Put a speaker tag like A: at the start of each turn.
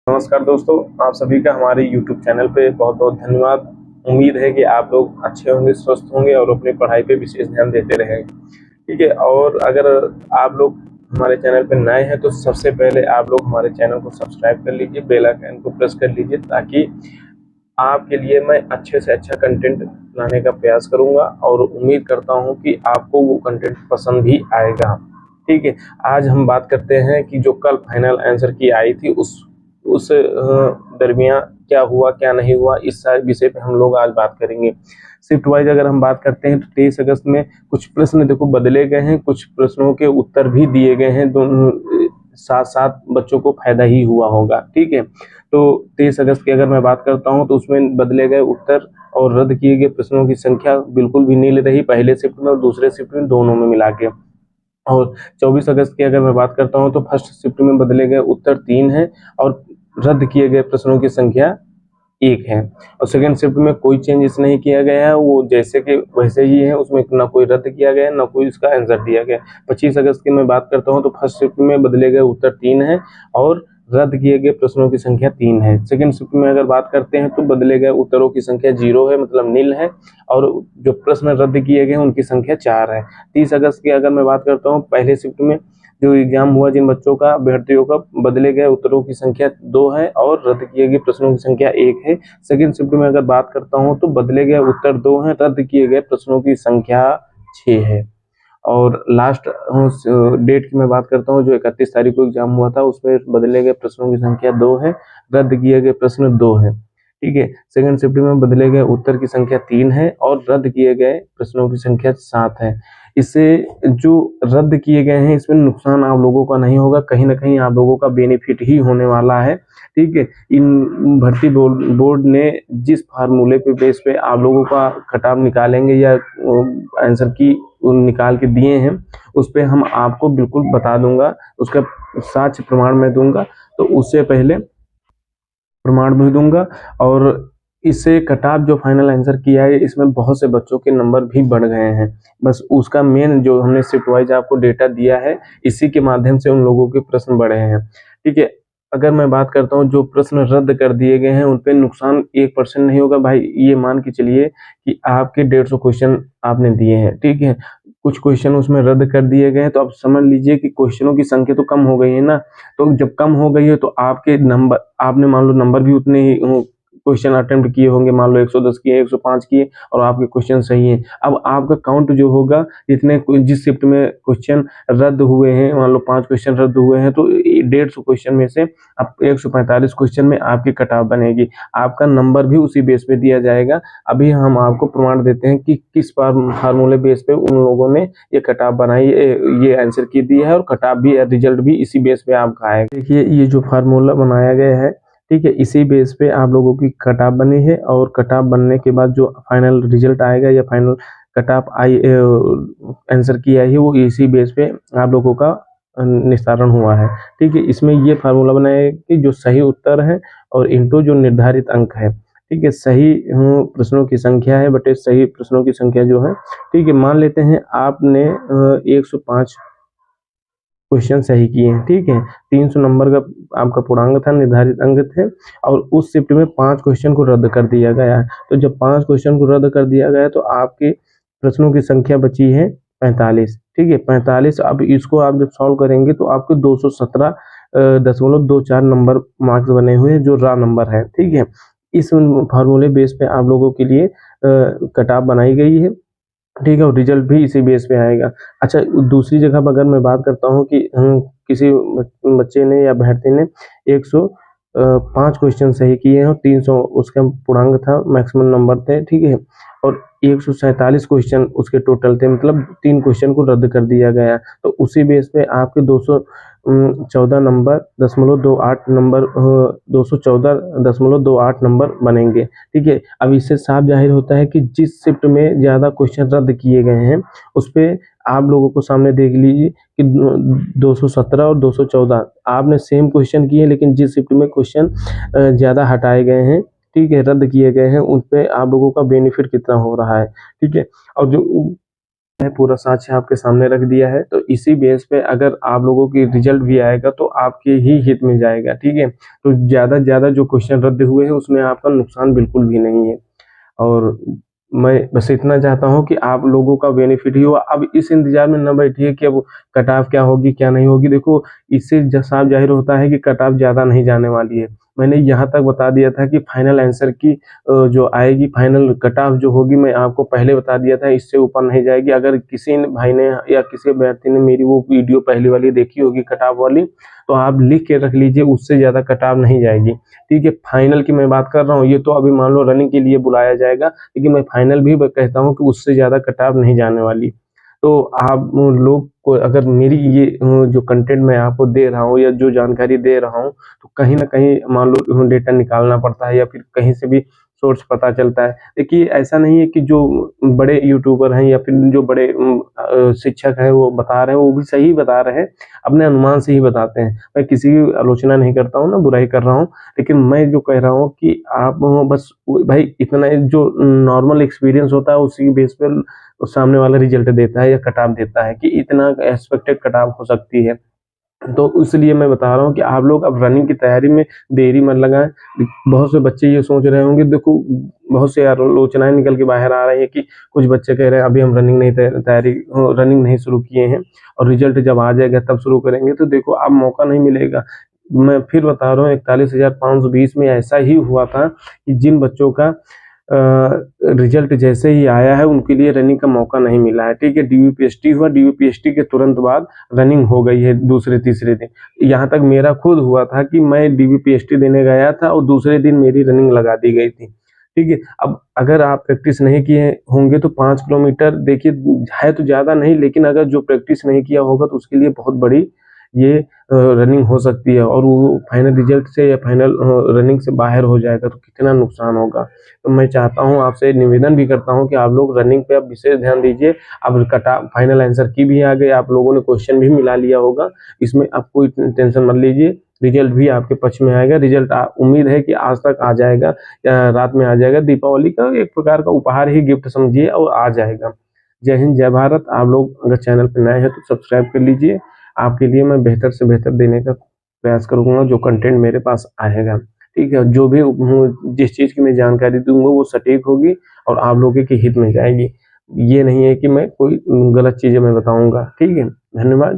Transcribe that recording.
A: नमस्कार दोस्तों, आप सभी का हमारे YouTube चैनल पे बहुत-बहुत धन्यवाद। उम्मीद है कि आप लोग अच्छे होंगे, स्वस्थ होंगे और अपनी पढ़ाई पे विशेष ध्यान देते रहेंगे। ठीक है? और अगर आप लोग हमारे चैनल पे नए हैं तो सबसे पहले आप लोग हमारे चैनल को सब्सक्राइब कर लीजिए, बेल आइकन को प्रेस कर लीजिए ताकि आपके लिए मैं अच्छे से अच्छा कंटेंट लाने का प्रयास करूँगा और उम्मीद करता हूँ कि आपको वो कंटेंट पसंद भी आएगा। ठीक है? आज हम बात करते हैं कि जो कल फाइनल आंसर की आई थी उस दरमियान क्या हुआ, क्या नहीं हुआ, इस सारे विषय पे हम लोग आज बात करेंगे। शिफ्ट वाइज़ अगर हम बात करते हैं तो 23 अगस्त में कुछ प्रश्न देखो बदले गए हैं, कुछ प्रश्नों के उत्तर भी दिए गए हैं। दोनों साथ-साथ बच्चों को फ़ायदा ही हुआ होगा। ठीक है? तो 23 अगस्त की अगर मैं बात करता हूँ तो उसमें बदले गए उत्तर और रद्द किए गए प्रश्नों की संख्या बिल्कुल भी नील रही, पहले शिफ्ट में और दूसरे शिफ्ट में, दोनों में मिला के। और 24 अगस्त की अगर मैं बात करता हूँ तो फर्स्ट शिफ्ट में बदले गए उत्तर 3 हैं और रद्द किए गए प्रश्नों की संख्या 1 है। और सेकंड शिफ्ट में कोई चेंजेस नहीं किया गया है, वो जैसे के वैसे ही है, उसमें ना कोई रद्द किया गया है, ना कोई इसका आंसर दिया गया है। 25 अगस्त की मैं बात करता हूँ तो फर्स्ट शिफ्ट में बदले गए उत्तर 3 हैं और रद्द किए गए प्रश्नों की संख्या 3 है। सेकंड शिफ्ट में अगर बात करते हैं तो बदले गए उत्तरों की संख्या 0 है, मतलब नील है, और जो प्रश्न रद्द किए गए हैं उनकी संख्या 4 है। 30 अगस्त की अगर मैं बात करता हूँ, पहले शिफ्ट में जो एग्जाम हुआ जिन बच्चों का, अभ्यर्थियों का, बदले गए उत्तरों की संख्या 2 है और रद्द किए गए प्रश्नों की संख्या 1 है। सेकंड शिफ्ट में अगर बात करता हूँ तो बदले गए उत्तर 2 हैं, रद्द किए गए प्रश्नों की संख्या 6 है। और लास्ट डेट की मैं बात करता हूँ, जो 31 तारीख को एग्जाम हुआ था, उसमें बदले गए प्रश्नों की संख्या 2 है, रद्द किए गए प्रश्न 2 है। ठीक है? सेकंड शिफ्ट में बदले गए उत्तर की संख्या 3 है और रद्द किए गए प्रश्नों की संख्या 7 है। इससे जो रद्द किए गए हैं इसमें नुकसान आप लोगों का नहीं होगा, कहीं न कहीं आप लोगों का बेनिफिट ही होने वाला है। ठीक है? इन भर्ती बोर्ड ने जिस फार्मूले पे बेस पे आप लोगों का कट-ऑफ निकालेंगे या आंसर की निकाल के दिए हैं, उस पे हम आपको बिल्कुल बता दूँगा, उसका साक्ष्य प्रमाण मैं दूँगा। तो उससे पहले प्रमाण भी दूँगा। और इससे कट-ऑफ जो फाइनल आंसर किया है, इसमें बहुत से बच्चों के नंबर भी बढ़ गए हैं। बस उसका मेन जो हमने शिफ्ट वाइज़ आपको डेटा दिया है, इसी के माध्यम से उन लोगों के प्रश्न बढ़े हैं। ठीक है? अगर मैं बात करता हूँ जो प्रश्न रद्द कर दिए गए हैं, उन पे नुकसान 1% नहीं होगा भाई, ये मान के चलिए कि आपके 150 क्वेश्चन आपने दिए हैं, ठीक है? कुछ क्वेश्चन उसमें रद्द कर दिए गए हैं, तो आप समझ लीजिए कि क्वेश्चनों की संख्या तो कम हो गई है ना। तो जब कम हो गई है तो आपके नंबर, आपने मान लो नंबर भी उतने ही क्वेश्चन अटेम्प्ट किए होंगे, मान लो 110 किए, 105 किए और आपके क्वेश्चन सही हैं। अब आपका काउंट जो होगा, जितने जिस शिफ्ट में क्वेश्चन रद्द हुए हैं, मान लो 5 क्वेश्चन रद्द हुए हैं, तो 150 क्वेश्चन में से अब 145 क्वेश्चन में आपकी कट ऑफ बनेगी। आपका नंबर भी उसी बेस पे दिया जाएगा। अभी हम आपको प्रमाण देते हैं कि किस फार्मूले बेस पे उन लोगों ने ये कट ऑफ बनाई, ये आंसर की दी है, और कट ऑफ भी, रिजल्ट भी इसी बेस पे आपका आएगा। देखिए, ये जो फार्मूला बनाया गया है, ठीक है, इसी बेस पे आप लोगों की कट ऑफ बनी है, और कट ऑफ बनने के बाद जो फाइनल रिजल्ट आएगा या फाइनल कट ऑफ आंसर की आई है, वो इसी बेस पे आप लोगों का निस्तारण हुआ है। ठीक है? इसमें ये फार्मूला बनाया है कि जो सही उत्तर है और इंटू जो निर्धारित अंक है। ठीक है? सही प्रश्नों की संख्या है बटे सही प्रश्नों की संख्या जो है। ठीक है? मान लेते हैं आपने 105 क्वेश्चन सही किए हैं, ठीक है? 300 नंबर का आपका पूर्णांक था, निर्धारित अंक थे, और उस शिफ्ट में 5 क्वेश्चन को रद्द कर दिया गया है। तो जब 5 क्वेश्चन को रद्द कर दिया गया तो आपके प्रश्नों की संख्या बची है 45, ठीक है? 45, अब इसको आप जब सॉल्व करेंगे तो आपके 217.24 नंबर मार्क्स बने हुए हैं, जो रॉ नंबर है, ठीक है? इस फार्मूले बेस पे आप लोगों के लिए कट ऑफ बनाई गई है। ठीक है? और रिजल्ट भी इसी बेस पे आएगा। अच्छा, दूसरी जगह पर अगर मैं बात करता हूँ कि किसी बच्चे ने या अभ्यर्थी ने 105 क्वेश्चन सही किए हैं और 300 उसका पूर्णांक था, मैक्सिमम नंबर थे, ठीक है? और 147 क्वेश्चन उसके टोटल थे, मतलब 3 क्वेश्चन को रद्द कर दिया गया। तो उसी बेस पे आपके 214 नंबर दशमलव 28 नंबर 214.28 नंबर बनेंगे। ठीक है? अब इससे साफ ज़ाहिर होता है कि जिस शिफ्ट में ज़्यादा क्वेश्चन रद्द किए गए हैं, उस पे आप लोगों को सामने देख लीजिए कि 217 और 214 आपने सेम क्वेश्चन किए, लेकिन जिस शिफ्ट में क्वेश्चन ज़्यादा हटाए गए हैं, ठीक है, रद्द किए गए हैं, उन पे आप लोगों का बेनिफिट कितना हो रहा है। ठीक है? और जो है पूरा साक्ष्य आपके सामने रख दिया है। तो इसी बेस पे अगर आप लोगों की रिजल्ट भी आएगा तो आपके ही हित में जाएगा, ठीक है। तो ज़्यादा से ज़्यादा जो क्वेश्चन रद्द हुए हैं उसमें आपका नुकसान बिल्कुल भी नहीं है। और मैं बस इतना चाहता हूँ कि आप लोगों का बेनिफिट ही हो। अब इस इंतज़ार में ना बैठिए कि अब कट ऑफ क्या होगी, क्या नहीं होगी। देखो, इससे साफ ज़ाहिर होता है कि कट ऑफ ज़्यादा नहीं जाने वाली है। मैंने यहाँ तक बता दिया था कि फाइनल आंसर की जो आएगी, फाइनल कट ऑफ जो होगी, मैं आपको पहले बता दिया था, इससे ऊपर नहीं जाएगी। अगर किसी भाई ने या किसी व्यक्ति ने मेरी वो वीडियो पहले वाली देखी होगी कट ऑफ वाली, तो आप लिख के रख लीजिए, उससे ज़्यादा कट ऑफ नहीं जाएगी, ठीक है। फाइनल की मैं बात कर रहा हूँ, ये तो अभी मान लो रनिंग के लिए बुलाया जाएगा, लेकिन मैं फाइनल भी कहता हूँ कि उससे ज़्यादा कट ऑफ नहीं जाने वाली। तो आप लोग को अगर मेरी ये जो कंटेंट मैं आपको दे रहा हूँ या जो जानकारी दे रहा हूँ, तो कहीं न कहीं मान लो डेटा निकालना पड़ता है या फिर कहीं से भी सोर्स पता चलता है। देखिए, ऐसा नहीं है कि जो बड़े यूट्यूबर हैं या फिर जो बड़े शिक्षक हैं वो बता रहे हैं, वो भी सही बता रहे हैं, अपने अनुमान से ही बताते हैं। मैं किसी की आलोचना नहीं करता हूँ, ना बुराई कर रहा हूँ, लेकिन मैं जो कह रहा हूँ कि आप बस भाई इतना जो नॉर्मल एक्सपीरियंस होता है उसी बेस पे सामने वाला रिजल्ट देता है या कट ऑफ देता है कि इतना एक्सपेक्टेड कट ऑफ हो सकती है। तो इसलिए मैं बता रहा हूँ कि आप लोग अब रनिंग की तैयारी में देरी मत लगाएँ। बहुत से बच्चे ये सोच रहे होंगे, देखो बहुत से आलोचनाएँ निकल के बाहर आ रही हैं कि कुछ बच्चे कह रहे हैं अभी हम रनिंग नहीं रनिंग नहीं शुरू किए हैं और रिजल्ट जब आ जाएगा तब शुरू करेंगे। तो देखो, अब मौका नहीं मिलेगा। मैं फिर बता रहा हूँ, 41,520 में ऐसा ही हुआ था कि जिन बच्चों का रिजल्ट जैसे ही आया है उनके लिए रनिंग का मौका नहीं मिला है, ठीक है। डीवीपीएसटी हुआ, डीवीपीएसटी के तुरंत बाद रनिंग हो गई है दूसरे तीसरे दिन। यहाँ तक मेरा खुद हुआ था कि मैं डीवीपीएसटी देने गया था और दूसरे दिन मेरी रनिंग लगा दी गई थी, ठीक है। अब अगर आप प्रैक्टिस नहीं किए होंगे तो 5 किलोमीटर देखिए है तो ज़्यादा नहीं, लेकिन अगर जो प्रैक्टिस नहीं किया होगा तो उसके लिए बहुत बड़ी ये रनिंग हो सकती है और वो फाइनल रिजल्ट से या फाइनल रनिंग से बाहर हो जाएगा तो कितना नुकसान होगा। तो मैं चाहता हूँ, आपसे निवेदन भी करता हूँ कि आप लोग रनिंग पे अब विशेष ध्यान दीजिए। अब फाइनल आंसर की भी आ गई, आप लोगों ने क्वेश्चन भी मिला लिया होगा, इसमें आप कोई टेंशन मत लीजिए। रिजल्ट भी आपके पक्ष में आएगा। रिजल्ट उम्मीद है कि आज तक आ जाएगा या रात में आ जाएगा। दीपावली का एक प्रकार का उपहार ही गिफ्ट समझिए और आ जाएगा। जय हिंद, जय भारत। आप लोग अगर चैनल पर नए हैं तो सब्सक्राइब कर लीजिए। आपके लिए मैं बेहतर से बेहतर देने का प्रयास करूँगा, जो कंटेंट मेरे पास आएगा, ठीक है। जो भी जिस चीज़ की मैं जानकारी दूँगा वो सटीक होगी और आप लोगों के हित में जाएगी। ये नहीं है कि मैं कोई गलत चीज़ें मैं बताऊँगा, ठीक है। धन्यवाद।